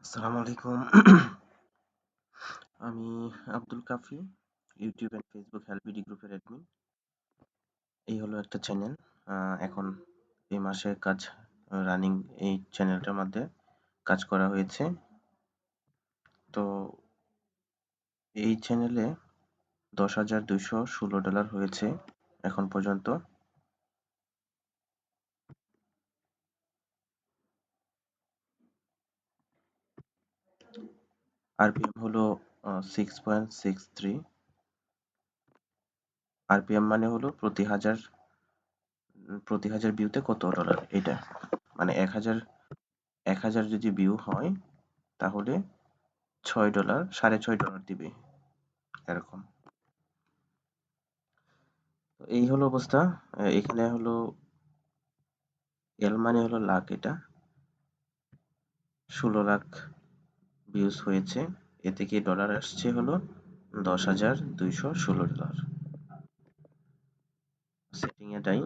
আসসালামু আলাইকুম। আমি আব্দুল কাফি, ইউটিউব এন্ড ফেসবুক হেল্পিডি গ্রুপের অ্যাডমিন। এই হলো একটা চ্যানেল। এখন এই মাসে কাজ রানিং এই চ্যানেলটার মধ্যে কাজ করা হয়েছে। তো এই চ্যানেলে $10,216 হয়েছে এখন পর্যন্ত। আরপিএম হলো 6.63। আরপিএম মানে হলো প্রতি হাজার ভিউতে কত ডলার, এটা মানে 1,000 যদি ভিউ হয় তাহলে $6, $6.5 দিবে এরকম। তো এই হলো অবস্থা। এখানে হলো এল মানে হলো লাখ, এটা 16 লাখ ভিউজ হয়েছে। এ থেকে ডলার আসছে হলো $10,216। সেটিং এটাই,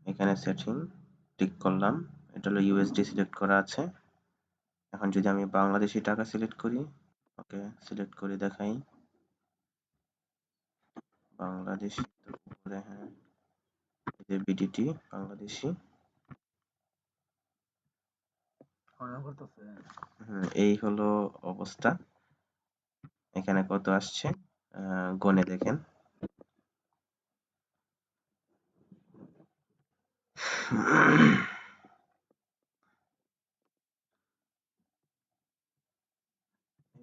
এখানে সেটিং টিক করলাম। এটা হলো ইউএসডি সিলেক্ট করা আছে। এখন যদি আমি বাংলাদেশি টাকা সিলেক্ট করি, ওকে সিলেক্ট করে দেখাই বাংলাদেশি, তো উপরে হ্যাঁ এই যে বিডিটি বাংলাদেশি। এই হলো অবস্থা। এখানে কত আসছে গণে দেখেন।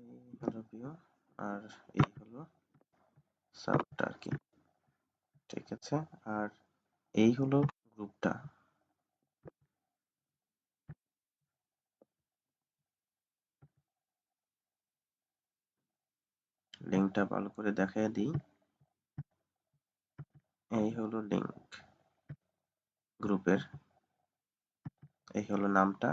এই হলো ভিউ, আর এই হলো সাবটা আর কি, ঠিক আছে। আর এই হলো গ্রুপটা। লিঙ্কটা ভালো করে দেখাই দিই। এই হলো লিঙ্ক গ্রুপের, এই হলো নামটা।